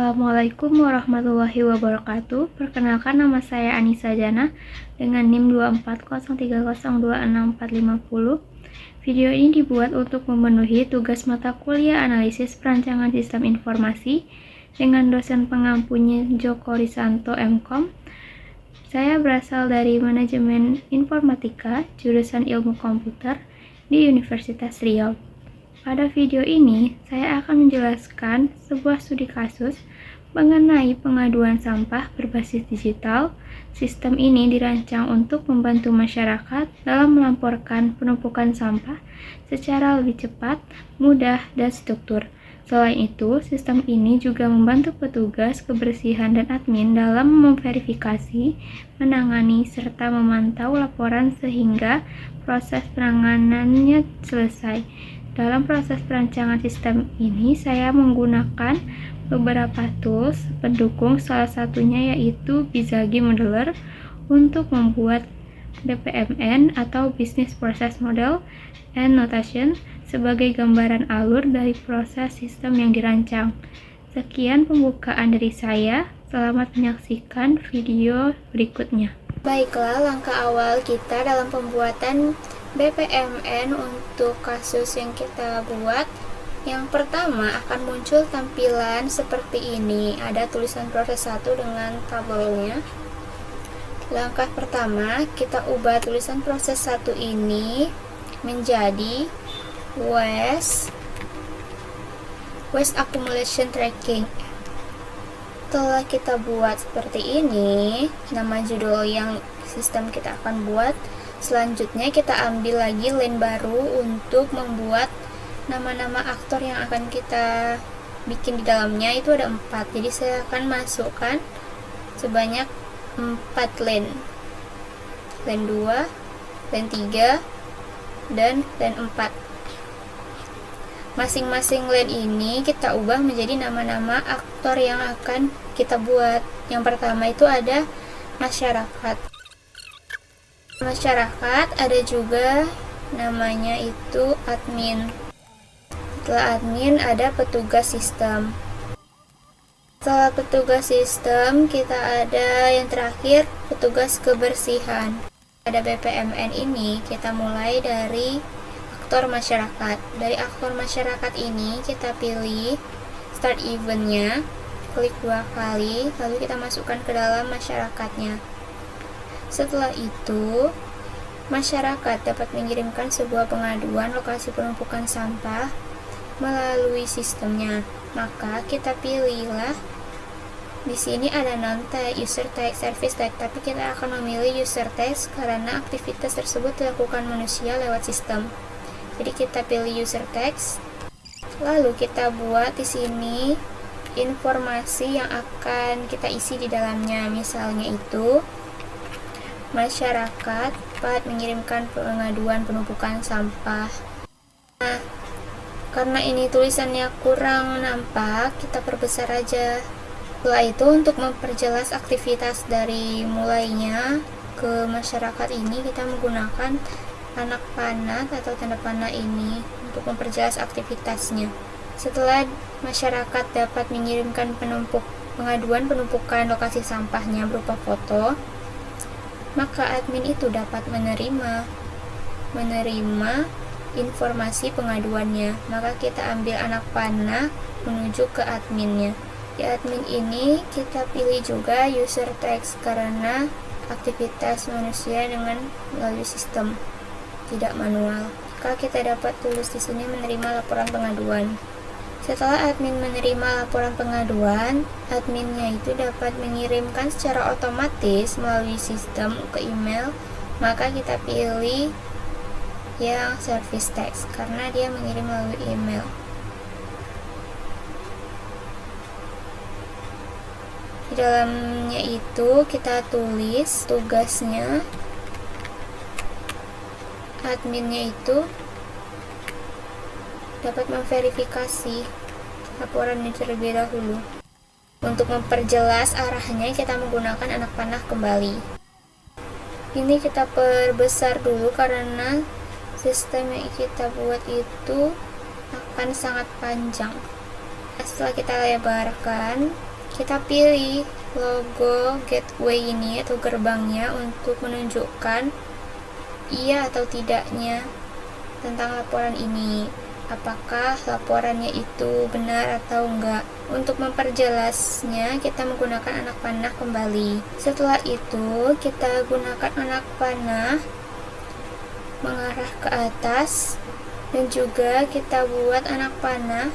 Assalamualaikum warahmatullahi wabarakatuh. Perkenalkan, nama saya Anissa Jana dengan NIM 24030264550. Video ini dibuat untuk memenuhi tugas mata kuliah analisis perancangan sistem informasi dengan dosen pengampunya Joko Risanto MKom. Saya berasal dari Manajemen Informatika, jurusan Ilmu Komputer di Universitas Riau. Pada video ini, saya akan menjelaskan sebuah studi kasus mengenai pengaduan sampah berbasis digital. Sistem ini dirancang untuk membantu masyarakat dalam melaporkan penumpukan sampah secara lebih cepat, mudah, dan struktur. Selain itu, sistem ini juga membantu petugas kebersihan dan admin dalam memverifikasi, menangani, serta memantau laporan sehingga proses penanganannya selesai. Dalam proses perancangan sistem ini, saya menggunakan beberapa tools pendukung, salah satunya yaitu Bizagi Modeler untuk membuat BPMN atau Business Process Model and Notation sebagai gambaran alur dari proses sistem yang dirancang. Sekian pembukaan dari saya, selamat menyaksikan video berikutnya. Baiklah, langkah awal kita dalam pembuatan BPMN untuk kasus yang kita buat. Yang pertama akan muncul tampilan seperti ini. Ada tulisan proses 1 dengan tabelnya. Langkah pertama, kita ubah tulisan proses 1 ini menjadi Waste Accumulation Tracking. Setelah kita buat seperti ini, nama judul yang sistem kita akan buat. Selanjutnya kita ambil lagi line baru untuk membuat nama-nama aktor yang akan kita bikin di dalamnya. Itu ada 4, jadi saya akan masukkan sebanyak 4 line. Line 2, line 3, dan line 4. Masing-masing line ini kita ubah menjadi nama-nama aktor yang akan kita buat. Yang pertama itu ada masyarakat. Masyarakat ada juga namanya itu admin. Setelah admin ada petugas sistem. Setelah petugas sistem kita ada yang terakhir petugas kebersihan. Pada BPMN ini kita mulai dari aktor masyarakat. Dari aktor masyarakat ini kita pilih start eventnya, klik 2 kali, lalu kita masukkan ke dalam masyarakatnya. Setelah itu, masyarakat dapat mengirimkan sebuah pengaduan lokasi penumpukan sampah melalui sistemnya. Maka kita pilihlah, di sini ada non tag, user tag, service tag, tapi kita akan memilih user tag karena aktivitas tersebut dilakukan manusia lewat sistem. Jadi kita pilih user text, lalu kita buat di sini informasi yang akan kita isi di dalamnya. Misalnya itu masyarakat dapat mengirimkan pengaduan penumpukan sampah. Nah, karena ini tulisannya kurang nampak, kita perbesar aja. Setelah itu, untuk memperjelas aktivitas dari mulainya ke masyarakat ini, kita menggunakan anak panah atau tanda panah ini untuk memperjelas aktivitasnya. Setelah masyarakat dapat mengirimkan pengaduan penumpukan lokasi sampahnya berupa foto, maka admin itu dapat menerima informasi pengaduannya. Maka kita ambil anak panah menuju ke adminnya. Di admin ini kita pilih juga user text karena aktivitas manusia dengan melalui sistem, tidak manual. Maka kita dapat tulis di sini menerima laporan pengaduan. Setelah admin menerima laporan pengaduan, adminnya itu dapat mengirimkan secara otomatis melalui sistem ke email. Maka kita pilih yang service text karena dia mengirim melalui email. Di dalamnya itu kita tulis tugasnya. Adminnya itu dapat memverifikasi laporan ini terlebih dahulu. Untuk memperjelas arahnya, kita menggunakan anak panah kembali. Ini kita perbesar dulu karena sistem yang kita buat itu akan sangat panjang. Setelah kita lebarkan, kita pilih logo gateway ini atau gerbangnya untuk menunjukkan iya atau tidaknya tentang laporan ini, apakah laporannya itu benar atau enggak. Untuk memperjelasnya, kita menggunakan anak panah kembali. Setelah itu, kita gunakan anak panah mengarah ke atas, dan juga kita buat anak panah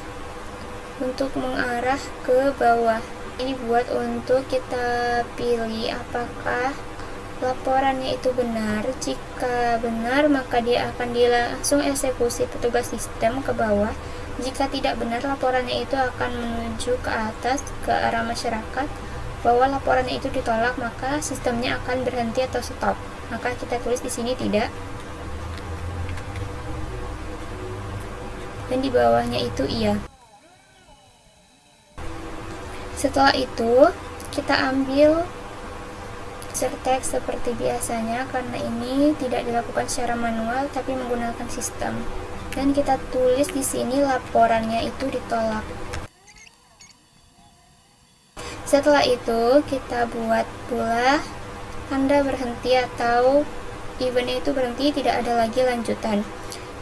untuk mengarah ke bawah. Ini buat untuk kita pilih apakah laporannya itu benar. Jika benar, maka dia akan langsung eksekusi petugas sistem ke bawah. Jika tidak benar, laporannya itu akan menuju ke atas, ke arah masyarakat, bahwa laporannya itu ditolak, maka sistemnya akan berhenti atau stop. Maka kita tulis di sini tidak. Dan di bawahnya itu iya. Setelah itu, kita ambil user text seperti biasanya, karena ini tidak dilakukan secara manual tapi menggunakan sistem. Dan kita tulis di sini laporannya itu ditolak. Setelah itu, kita buat pula tanda berhenti atau eventnya itu berhenti, tidak ada lagi lanjutan.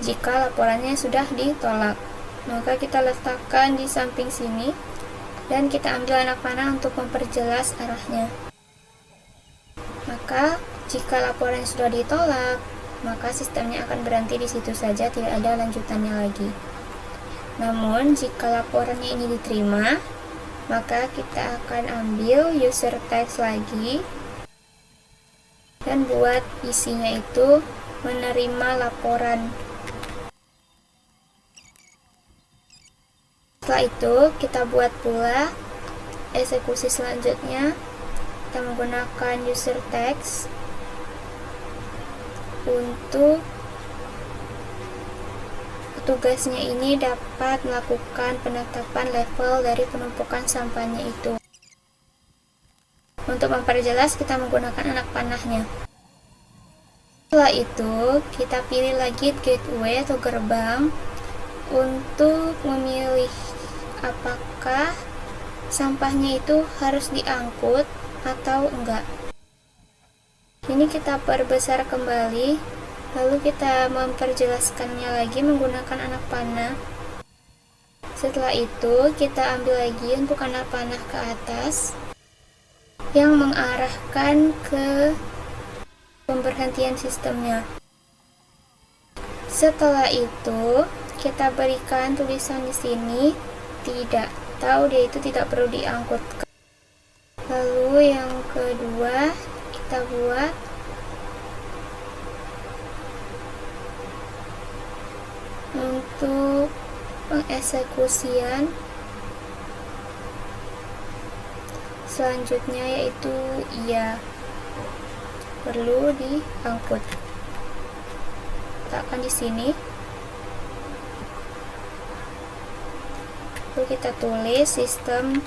Jika laporannya sudah ditolak, maka kita letakkan di samping sini. Dan kita ambil anak panah untuk memperjelas arahnya. Maka, jika laporan sudah ditolak, maka sistemnya akan berhenti di situ saja, tidak ada lanjutannya lagi. Namun, jika laporannya ini diterima, maka kita akan ambil user text lagi dan buat isinya itu menerima laporan. Setelah itu, kita buat pula eksekusi selanjutnya. Kita menggunakan user text untuk petugasnya ini dapat melakukan penetapan level dari penumpukan sampahnya itu. Untuk memperjelas, kita menggunakan anak panahnya. Setelah itu, kita pilih lagi gateway atau gerbang untuk memilih apakah sampahnya itu harus diangkut atau enggak. Ini kita perbesar kembali, lalu kita memperjelaskannya lagi menggunakan anak panah. Setelah itu, kita ambil lagi untuk anak panah ke atas yang mengarahkan ke pemberhentian sistemnya. Setelah itu, kita berikan tulisan di sini tidak, atau dia itu tidak perlu diangkut. Lalu yang kedua, kita buat untuk pengeksekusian selanjutnya, yaitu iya, perlu diangkut. Letakkan di sini. Lalu kita tulis sistem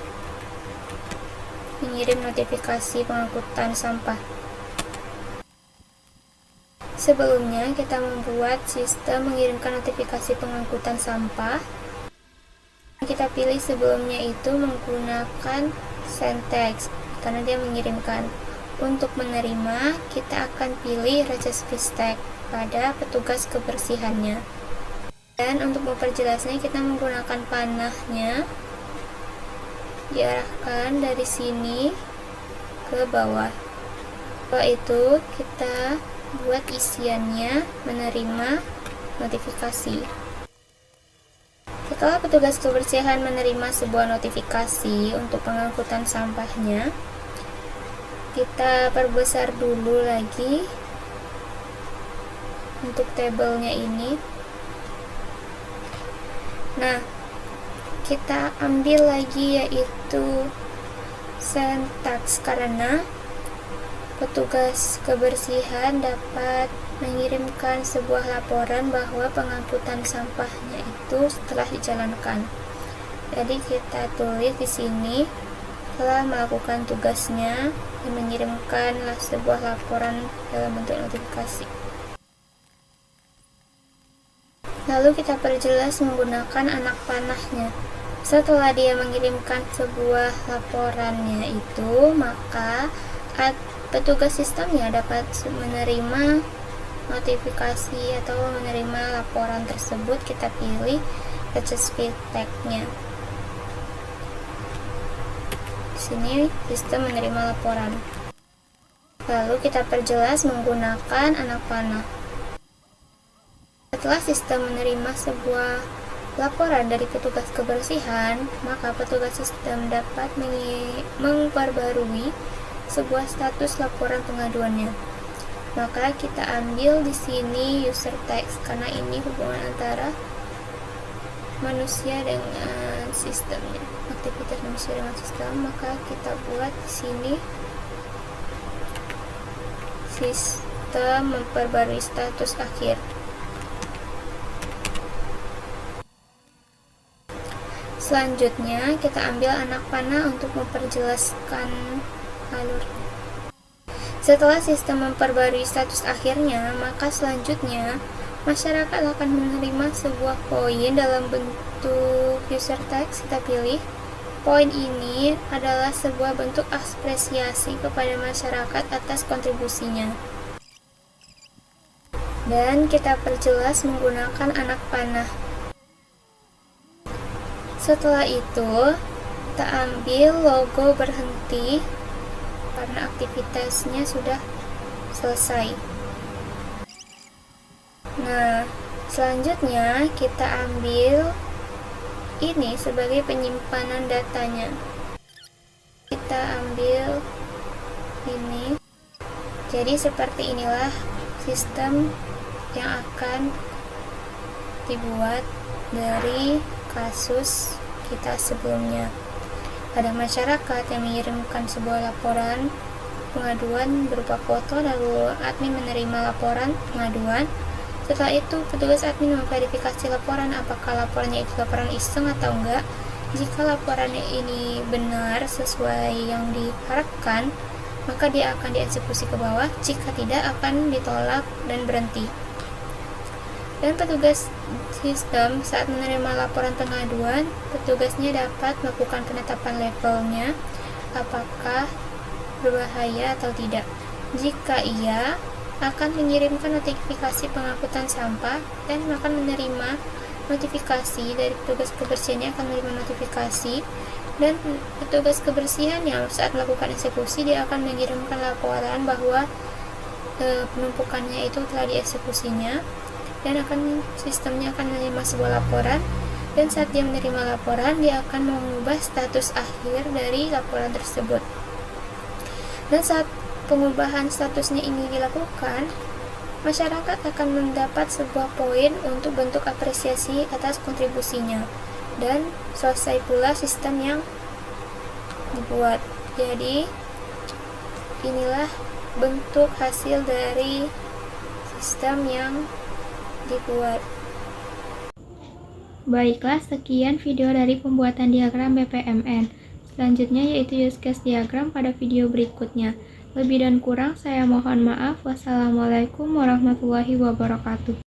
mengirim notifikasi pengangkutan sampah. Sebelumnya, kita membuat sistem mengirimkan notifikasi pengangkutan sampah. Kita pilih sebelumnya itu menggunakan send text, karena dia mengirimkan. Untuk menerima, kita akan pilih receive text pada petugas kebersihannya. Dan untuk memperjelasnya, kita menggunakan panahnya, diarahkan dari sini ke bawah. Setelah itu, kita buat isiannya menerima notifikasi. Setelah petugas kebersihan menerima sebuah notifikasi untuk pengangkutan sampahnya, kita perbesar dulu lagi untuk tabelnya ini. Nah, kita ambil lagi yaitu send text, karena petugas kebersihan dapat mengirimkan sebuah laporan bahwa pengangkutan sampahnya itu setelah dijalankan. Jadi kita tulis di sini telah melakukan tugasnya dan mengirimkanlah sebuah laporan dalam bentuk notifikasi. Lalu kita perjelas menggunakan anak panahnya. Setelah dia mengirimkan sebuah laporannya itu, maka petugas sistemnya dapat menerima notifikasi atau menerima laporan tersebut. Kita pilih HSP tag-nya. Di sini sistem menerima laporan. Lalu kita perjelas menggunakan anak panah. Setelah sistem menerima sebuah laporan dari petugas kebersihan, maka petugas sistem dapat memperbarui sebuah status laporan pengaduannya. Maka kita ambil di sini user text karena ini hubungan antara manusia dengan sistemnya, aktivitas manusia dengan sistem. Maka kita buat di sini sistem memperbarui status akhir. Selanjutnya kita ambil anak panah untuk memperjelaskan alur. Setelah sistem memperbarui status akhirnya, maka selanjutnya masyarakat akan menerima sebuah poin dalam bentuk user text. Kita pilih poin ini adalah sebuah bentuk apresiasi kepada masyarakat atas kontribusinya. Dan kita perjelas menggunakan anak panah. Setelah itu, kita ambil logo berhenti karena aktivitasnya sudah selesai. Nah, selanjutnya kita ambil ini sebagai penyimpanan datanya. Kita ambil ini. Jadi seperti inilah sistem yang akan dibuat dari kasus kita sebelumnya. Ada masyarakat yang mengirimkan sebuah laporan pengaduan berupa foto, lalu admin menerima laporan pengaduan. Setelah itu, petugas admin memverifikasi laporan apakah laporannya itu laporan iseng atau enggak. Jika laporannya ini benar sesuai yang diharapkan, maka dia akan dieksekusi ke bawah. Jika tidak, akan ditolak dan berhenti. Dan petugas sistem saat menerima laporan pengaduan, petugasnya dapat melakukan penetapan levelnya, apakah berbahaya atau tidak. Jika iya, akan mengirimkan notifikasi pengangkutan sampah dan akan menerima notifikasi dari petugas kebersihannya, akan menerima notifikasi, dan petugas kebersihan yang saat melakukan eksekusi dia akan mengirimkan laporan bahwa penumpukannya itu telah dieksekusinya, dan sistemnya akan menerima sebuah laporan, dan saat dia menerima laporan dia akan mengubah status akhir dari laporan tersebut. Dan saat pengubahan statusnya ini dilakukan, masyarakat akan mendapat sebuah poin untuk bentuk apresiasi atas kontribusinya, dan selesai pula sistem yang dibuat. Jadi inilah bentuk hasil dari sistem yang dibuat. Baiklah, sekian video dari pembuatan diagram BPMN. Selanjutnya yaitu use case diagram pada video berikutnya. Lebih dan kurang saya mohon maaf. Wassalamualaikum warahmatullahi wabarakatuh.